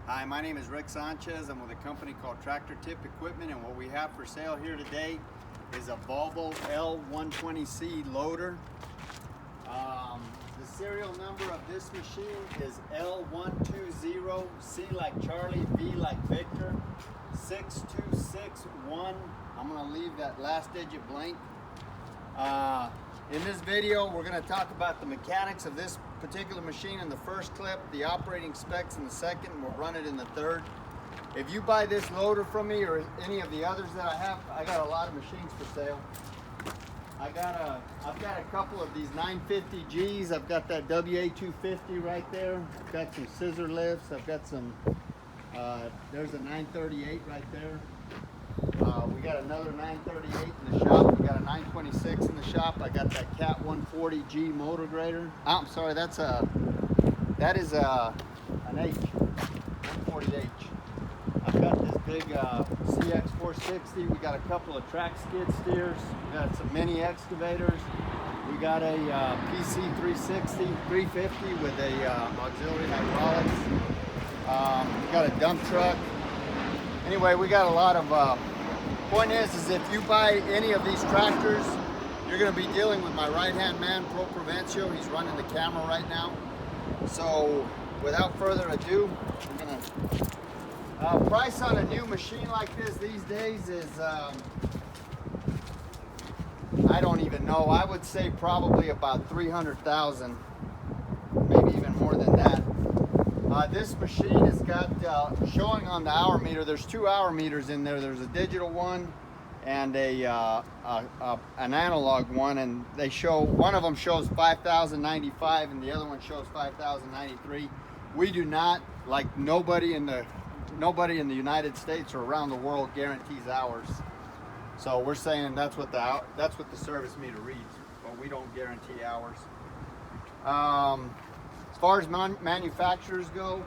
Hi, my name is Rick Sanchez. I'm with a company called Tractor Tip Equipment, and what we have for sale here today is a Volvo L120C loader. The serial number of this machine is L120C like Charlie, V like Victor, 6261. I'm going to leave that last digit blank. In this video, we're going to talk about the mechanics of this particular machine in the first clip, the operating specs in the second, and we'll run it in the third. If you buy this loader from me or any of the others that I have, I got a lot of machines for sale. I've got a couple of these 950Gs. I've got that WA250 right there. I've got some scissor lifts. I've got some, there's a 938 right there. We got another 938 in the shop. We got a 926 in the shop. I got that Cat 140G motor grader. Oh, I'm sorry, that is an H, 140H. I've got this big CX 460. We got a couple of track skid steers. We got some mini excavators. We got a PC 360, 350 with a auxiliary hydraulics. We got a dump truck. Anyway, we got a lot of, point is if you buy any of these tractors, you're gonna be dealing with my right-hand man, Pro Provencio. He's running the camera right now. So without further ado, we're gonna, price on a new machine like this these days is, I don't even know. I would say probably about 300,000, maybe even more than that. This machine has got, showing on the hour meter, there's 2 hour meters in there. There's a digital one and an analog one, and they show, one of them shows 5,095 and the other one shows 5,093. We do not, like nobody in the United States or around the world guarantees hours. So we're saying that's what the service meter reads, but we don't guarantee hours. As far as manufacturers go,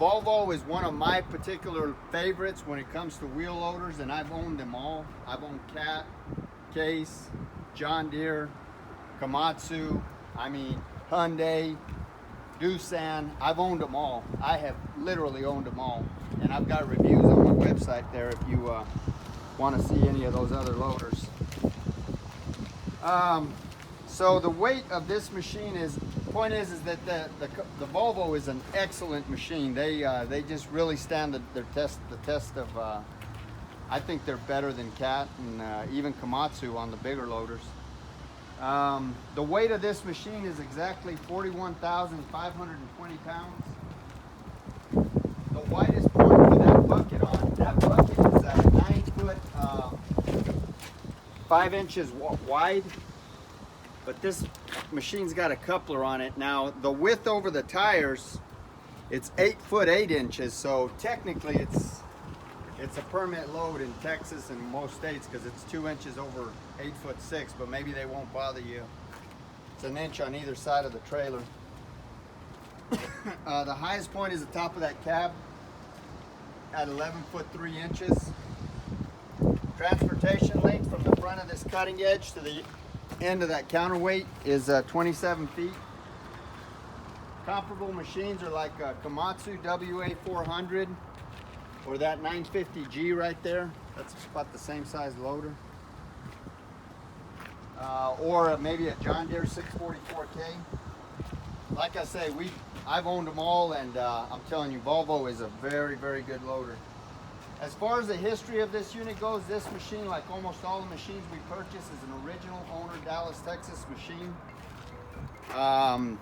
Volvo is one of my particular favorites when it comes to wheel loaders, and I've owned them all. I've owned Cat, Case, John Deere, Komatsu, Hyundai, Doosan. I've owned them all. I have literally owned them all, and I've got reviews on my website there if you want to see any of those other loaders. So the weight of this machine is, point is that the Volvo is an excellent machine. They just really stand the test of, I think they're better than Cat and even Komatsu on the bigger loaders. The weight of this machine is exactly 41,520 pounds. The widest point with that bucket on, that bucket is 9 foot 5 inches wide. But this machine's got a coupler on it. Now, the width over the tires, it's 8 foot 8 inches. So technically it's a permit load in Texas and most states because it's 2 inches over 8 foot 6, but maybe they won't bother you. It's an inch on either side of the trailer. The highest point is the top of that cab at 11 foot 3 inches. Transportation length from the front of this cutting edge to the end of that counterweight is 27 feet. Comparable machines are like Komatsu WA400 or that 950G right there. That's about the same size loader. Or maybe a John Deere 644K. Like I say, I've owned them all, and I'm telling you, Volvo is a very, very good loader. As far as the history of this unit goes, this machine, like almost all the machines we purchase, is an original owner Dallas, Texas machine. I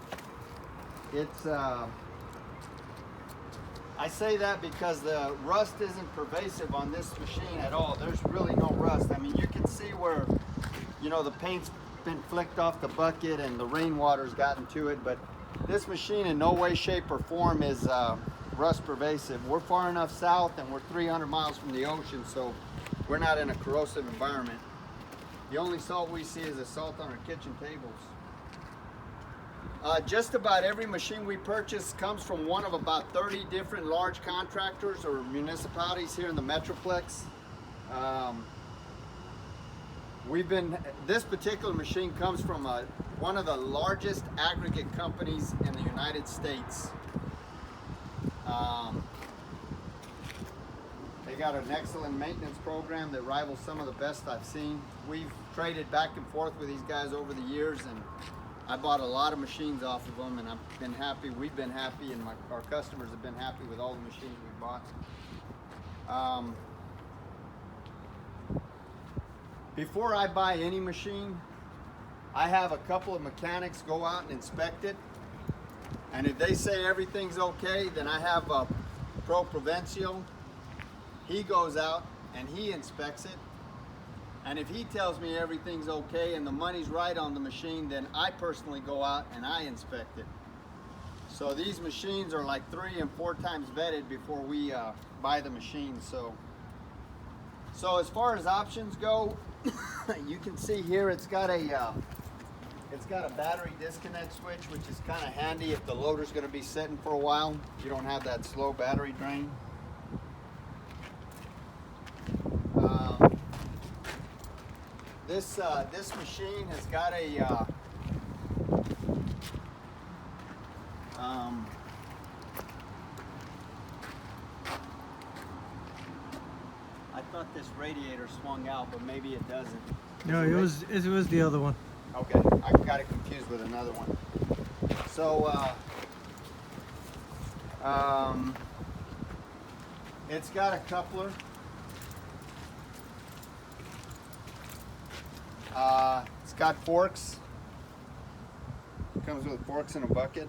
say that because the rust isn't pervasive on this machine at all. There's really no rust. I mean, you can see where, the paint's been flicked off the bucket and the rainwater's gotten to it, but this machine in no way, shape, or form is rust pervasive. We're far enough south and we're 300 miles from the ocean, so we're not in a corrosive environment. The only salt we see is the salt on our kitchen tables. Just about every machine we purchase comes from one of about 30 different large contractors or municipalities here in the Metroplex. This particular machine comes from one of the largest aggregate companies in the United States. got an excellent maintenance program that rivals some of the best I've seen. We've traded back and forth with these guys over the years, and I bought a lot of machines off of them, and I've been happy. We've been happy, and our customers have been happy with all the machines we bought. Before I buy any machine, I have a couple of mechanics go out and inspect it. And if they say everything's okay, then I have a Pro Provencio. He goes out and he inspects it. And if he tells me everything's okay and the money's right on the machine, then I personally go out and I inspect it. So these machines are like 3 and 4 times vetted before we buy the machine. So as far as options go, you can see here it's got a battery disconnect switch, which is kind of handy if the loader's going to be sitting for a while. You don't have that slow battery drain. This machine has got a I thought this radiator swung out, but maybe it doesn't. No, it was the other one. Okay, I got it confused with another one. So it's got a coupler. It's got forks. It comes with forks in a bucket.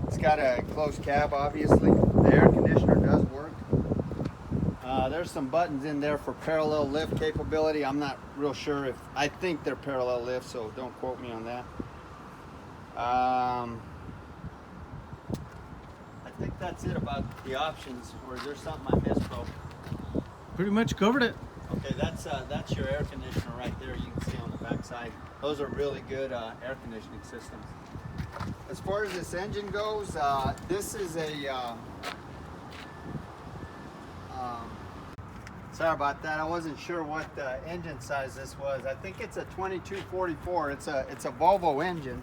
It's got a closed cab, obviously. The air conditioner does work. There's some buttons in there for parallel lift capability. I'm not real sure if, I think they're parallel lift, so don't quote me on that. I think that's it about the options, or is there something I missed, bro? Pretty much covered it. Okay, that's your air conditioner right there. You can see on the back side. Those are really good air conditioning systems. As far as this engine goes, this is a sorry about that. I wasn't sure what engine size this was. I think it's a 2244. It's a Volvo engine.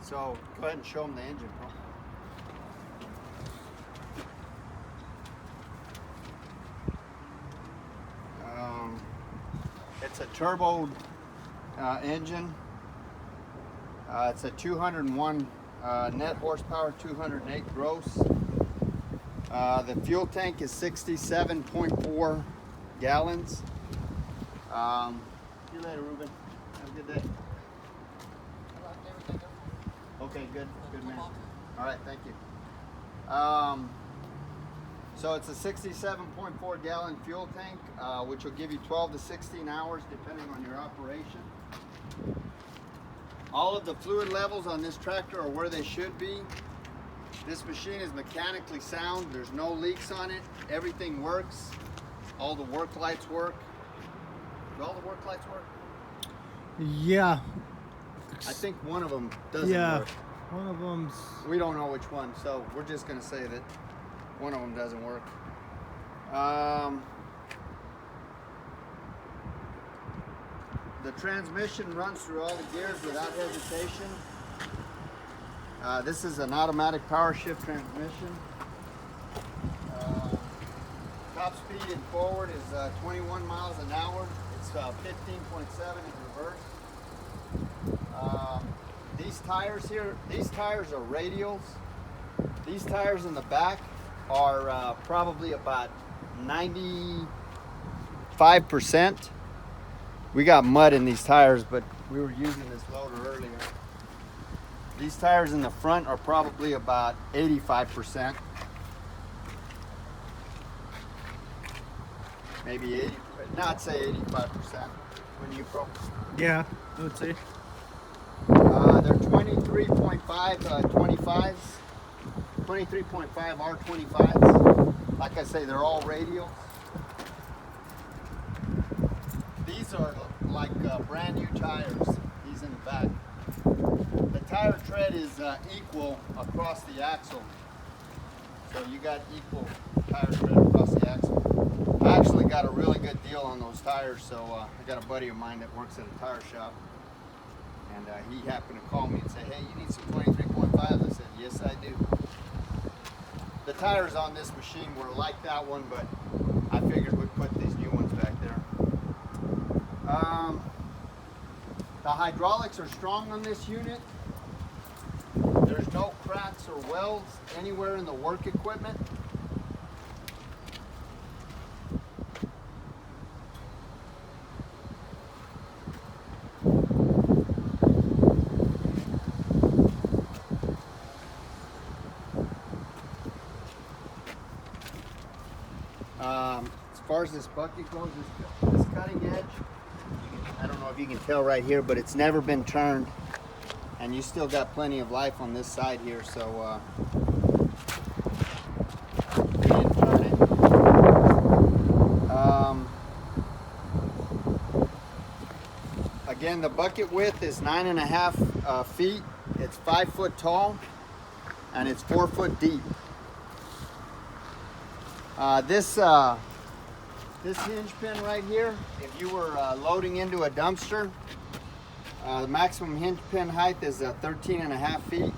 So go ahead and show them the engine, bro. It's a turbo engine. It's a 201 net horsepower, 208 gross. The fuel tank is 67.4 gallons. See you later, Ruben. Have a good day. Okay, good man. All right, thank you. So it's a 67.4 gallon fuel tank, which will give you 12 to 16 hours depending on your operation. All of the fluid levels on this tractor are where they should be. This machine is mechanically sound. There's no leaks on it. Everything works. All the work lights work. Do all the work lights work? Yeah. I think one of them doesn't work. One of them's... We don't know which one, so we're just going to say that one of them doesn't work. The transmission runs through all the gears without hesitation. This is an automatic power shift transmission. Top speed in forward is 21 miles an hour. It's 15.7 in reverse. These tires here, these tires are radials. These tires in the back are probably about 95%. We got mud in these tires, but we were using this loader earlier. These tires in the front are probably about 85%. Maybe 80, not say 85%. When you pro. Yeah, I would say. They're 23.5 25s. 23.5 R25s. Like I say, they're all radials. These are like brand new tires. These in the back. The tire tread is equal across the axle. So you got equal tire tread across the axle. I actually got a really good deal on those tires, so I got a buddy of mine that works at a tire shop. And he happened to call me and say, hey, you need some 23.5s. I said, yes, I do. The tires on this machine were like that one, but I figured we'd put these new ones back there. The hydraulics are strong on this unit. There's no cracks or welds anywhere in the work equipment. As far as this bucket goes, this cutting edge, I don't know if you can tell right here, but it's never been turned, and you still got plenty of life on this side here, so we didn't turn it. Again, the bucket width is 9.5 feet. It's 5 foot tall, and it's 4 foot deep. This hinge pin right here, if you were loading into a dumpster, the maximum hinge pin height is 13.5 feet.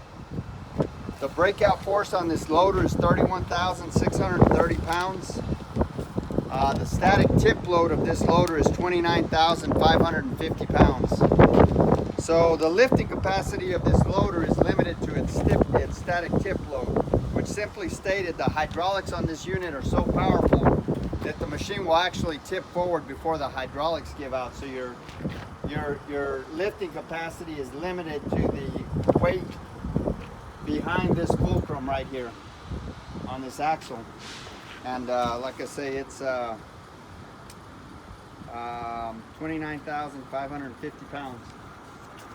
The breakout force on this loader is 31,630 pounds. The static tip load of this loader is 29,550 pounds. So the lifting capacity of this loader is limited to its static tip load, which simply stated the hydraulics on this unit are so powerful that the machine will actually tip forward before the hydraulics give out. So your lifting capacity is limited to the weight behind this fulcrum right here on this axle. And like I say, it's 29,550 pounds.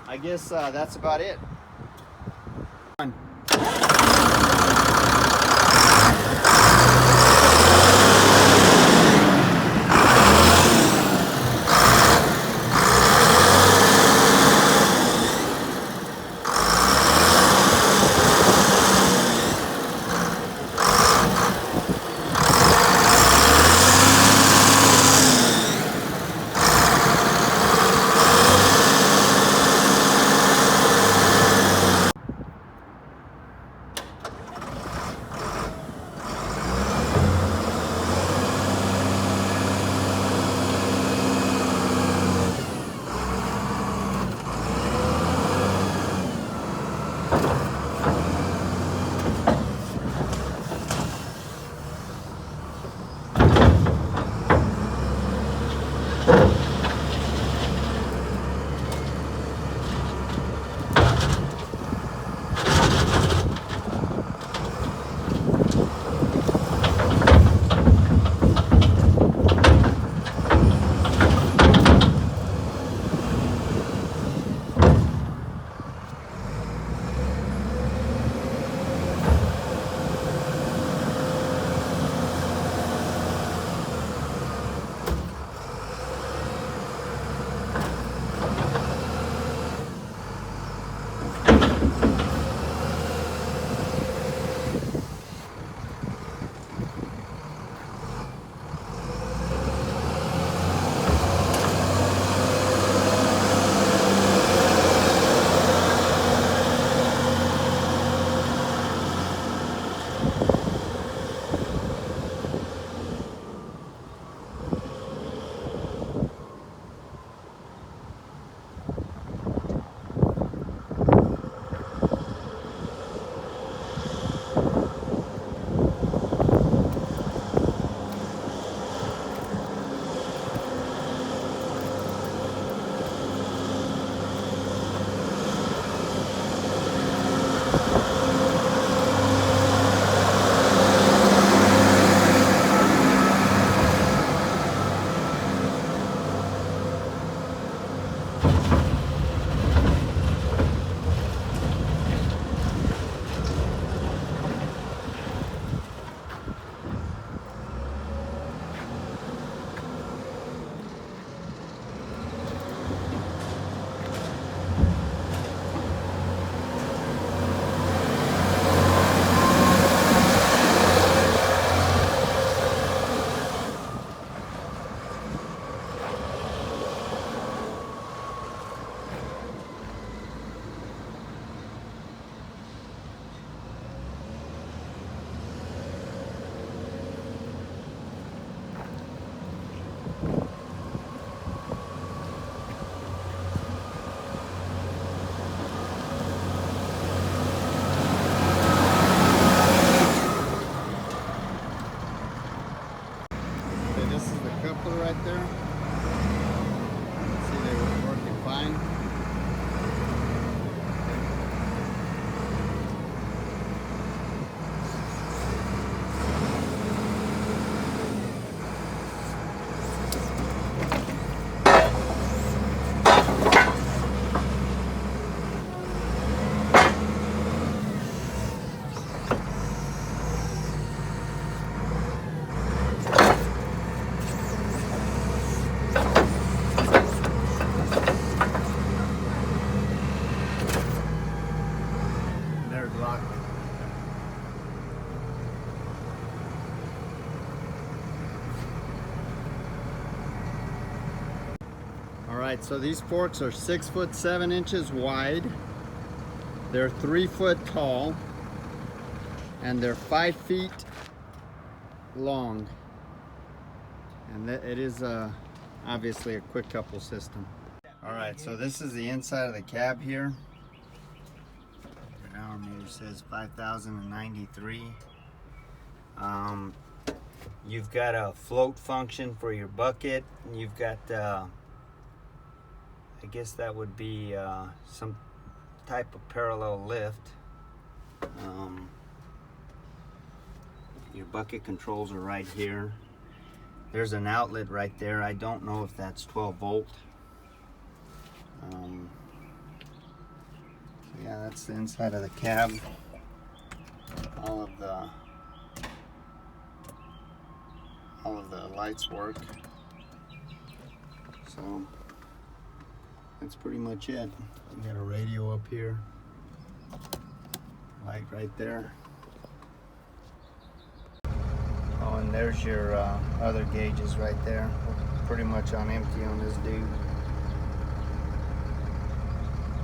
I guess that's about it. right, so these forks are 6 foot 7 inches wide. They're 3 foot tall, and they're 5 feet long. And it is obviously a quick couple system. All right, so this is the inside of the cab here. Your hour meter says 5,093. You've got a float function for your bucket. You've got, I guess that would be some type of parallel lift. Your bucket controls are right here. There's an outlet right there. I don't know if that's 12 volt. Yeah, that's the inside of the cab. All of the lights work. So that's pretty much it. You got a radio up here, light right there. Oh, and there's your other gauges right there. We're pretty much on empty on this dude.